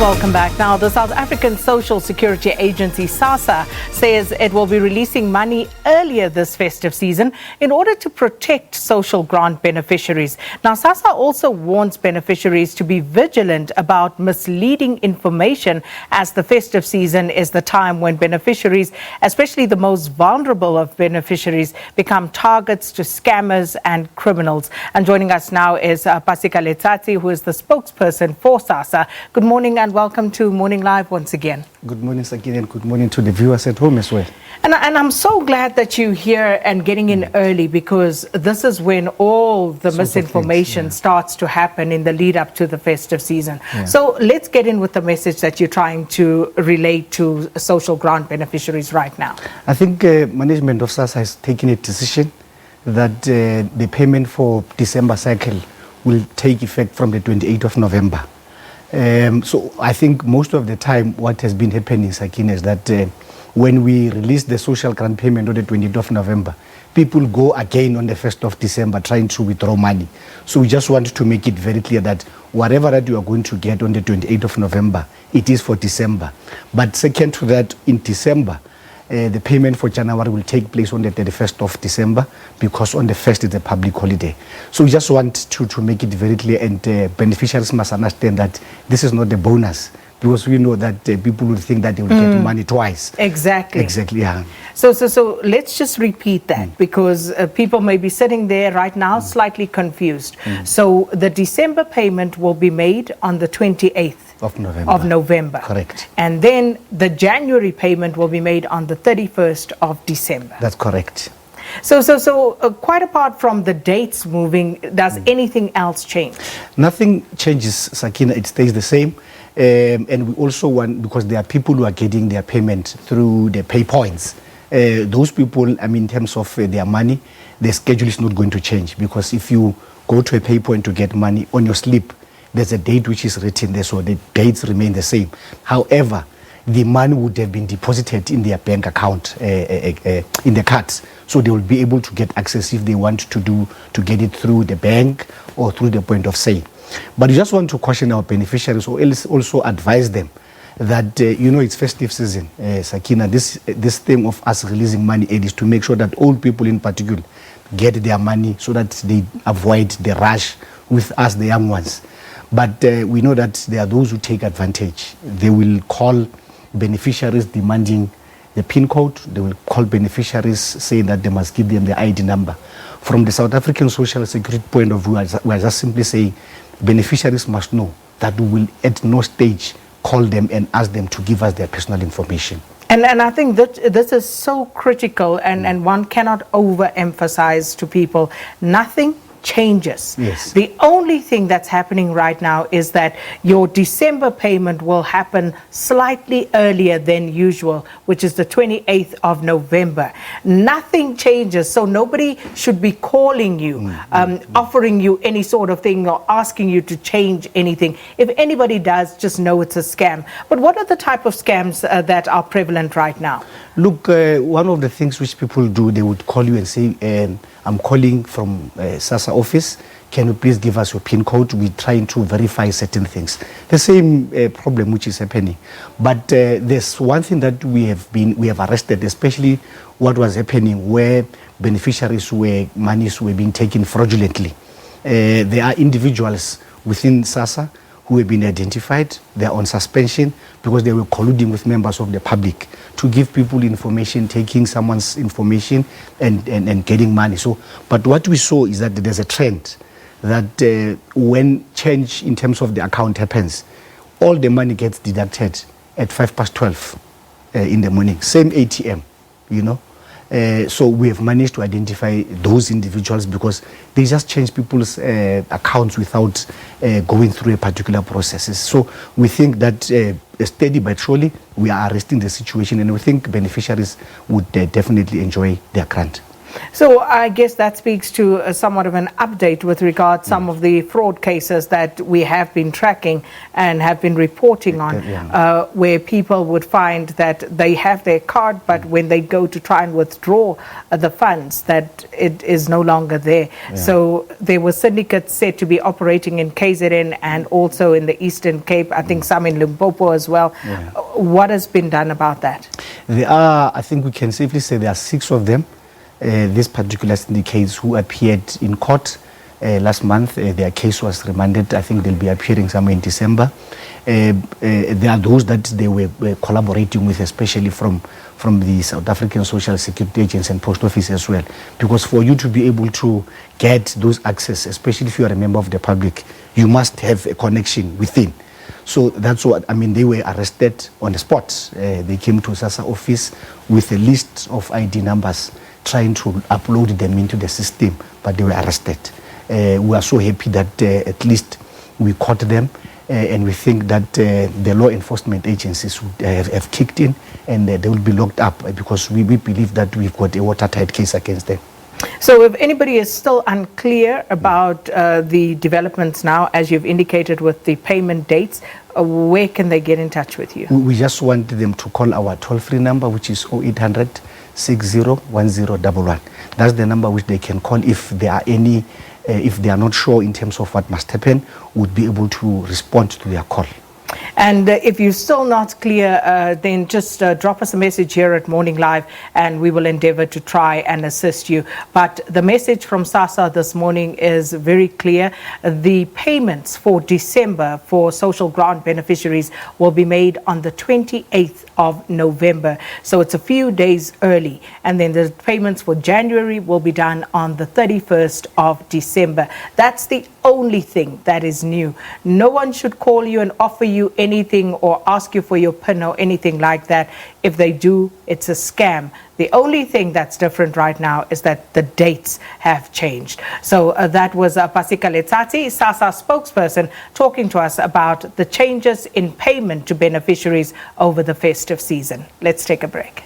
welcome back. Now, the South African Social Security Agency, SASSA, says it will be releasing money earlier this festive season in order to protect social grant beneficiaries. Now, SASSA also warns beneficiaries to be vigilant about misleading information, as the festive season is the time when beneficiaries, especially the most vulnerable of beneficiaries, become targets to scammers and criminals. And joining us now is Paseka Letsatsi, who is the spokesperson for SASSA. Good morning and welcome to Morning Live once again. Good morning, Sakina, and good morning to the viewers at home as well. And I'm so glad that you're here and getting in early, because this is when all the misinformation starts to happen in the lead up to the festive season. So let's get in with the message that you're trying to relate to social grant beneficiaries right now. I think management of SASSA has taken a decision that the payment for December cycle will take effect from the 28th of November. So I think most of the time what has been happening, Sakina, is that when we release the social grant payment on the 20th of November, people go again on the 1st of December trying to withdraw money. So we just want to make it very clear that whatever that you are going to get on the 28th of November, it is for December. But second to that, in December, the payment for January will take place on the 31st of December, because on the 1st is a public holiday. So we just want to make it very clear, and beneficiaries must understand that this is not a bonus, because we know that people will think that they will get money twice. Exactly. Exactly, yeah. So let's just repeat that, because people may be sitting there right now slightly confused. So the December payment will be made on the 28th of November. Correct. And then the January payment will be made on the 31st of December. That's correct. So quite apart from the dates moving, does anything else change? Nothing changes, Sakina. It stays the same. And we also want, because there are people who are getting their payment through the pay points. Those people, I mean, in terms of their money, the schedule is not going to change, because if you go to a pay point to get money on your slip, there's a date which is written there, so the dates remain the same. However, the money would have been deposited in their bank account in the cards, so they will be able to get access if they want to get it through the bank or through the point of sale. But we just want to caution our beneficiaries, or else also advise them that it's festive season, Sakina. This thing of us releasing money aid is to make sure that old people in particular get their money, so that they avoid the rush with us, the young ones. But we know that there are those who take advantage. They will call beneficiaries demanding the PIN code. They will call beneficiaries saying that they must give them the ID number. From the South African Social Security point of view, we are just simply saying beneficiaries must know that we will at no stage call them and ask them to give us their personal information. And I think that this is so critical, and one cannot overemphasize to people, nothing changes. Yes. The only thing that's happening right now is that your December payment will happen slightly earlier than usual, which is the 28th of November. Nothing changes, so nobody should be calling you, offering you any sort of thing or asking you to change anything. If anybody does, just know it's a scam. But what are the type of scams that are prevalent right now? Look, one of the things which people do, they would call you and say, I'm calling from SASSA office. Can you please give us your PIN code? We're trying to verify certain things. The same problem which is happening. But there's one thing that we have arrested, especially what was happening where beneficiaries monies were being taken fraudulently. There are individuals within SASSA who have been identified. They're on suspension because they were colluding with members of the public to give people information, taking someone's information and getting money. So, but what we saw is that there's a trend that when change in terms of the account happens, all the money gets deducted at 12:05 in the morning. Same ATM, So we have managed to identify those individuals because they just change people's accounts without going through a particular processes. So we think that steady but surely we are arresting the situation, and we think beneficiaries would definitely enjoy their grant. So I guess that speaks to somewhat of an update with regard to some of the fraud cases that we have been tracking and have been reporting on, where people would find that they have their card, but when they go to try and withdraw the funds, that it is no longer there. So there were syndicates said to be operating in KZN and also in the Eastern Cape, I think some in Limpopo as well. What has been done about that? There are, I think we can safely say there are 6 of them. These particular syndicates who appeared in court last month. Their case was remanded. I think they'll be appearing somewhere in December. There are those that they were collaborating with, especially from the South African Social Security Agency and Post Office as well. Because for you to be able to get those access, especially if you are a member of the public, you must have a connection within. So that's what, I mean, they were arrested on the spot. They came to SASSA office with a list of ID numbers, trying to upload them into the system, but they were arrested. We are so happy that at least we caught them, and we think that the law enforcement agencies would, have kicked in, and they will be locked up, because we believe that we've got a watertight case against them. So if anybody is still unclear about the developments now, as you've indicated with the payment dates, where can they get in touch with you? We just want them to call our toll-free number, which is 0800 601011. That's the number which they can call if there are any, if they are not sure in terms of what must happen, would be able to respond to their call. And if you're still not clear, then just drop us a message here at Morning Live, and we will endeavor to try and assist you. But the message from SASSA this morning is very clear. The payments for December for social grant beneficiaries will be made on the 28th of November. So it's a few days early. And then the payments for January will be done on the 31st of December. That's the only thing that is new. No one should call you and offer you anything or ask you for your PIN or anything like that. If they do, it's a scam. The only thing that's different right now is that the dates have changed. So that was Paseka Letsatsi, SASSA spokesperson, talking to us about the changes in payment to beneficiaries over the festive season. Let's take a break.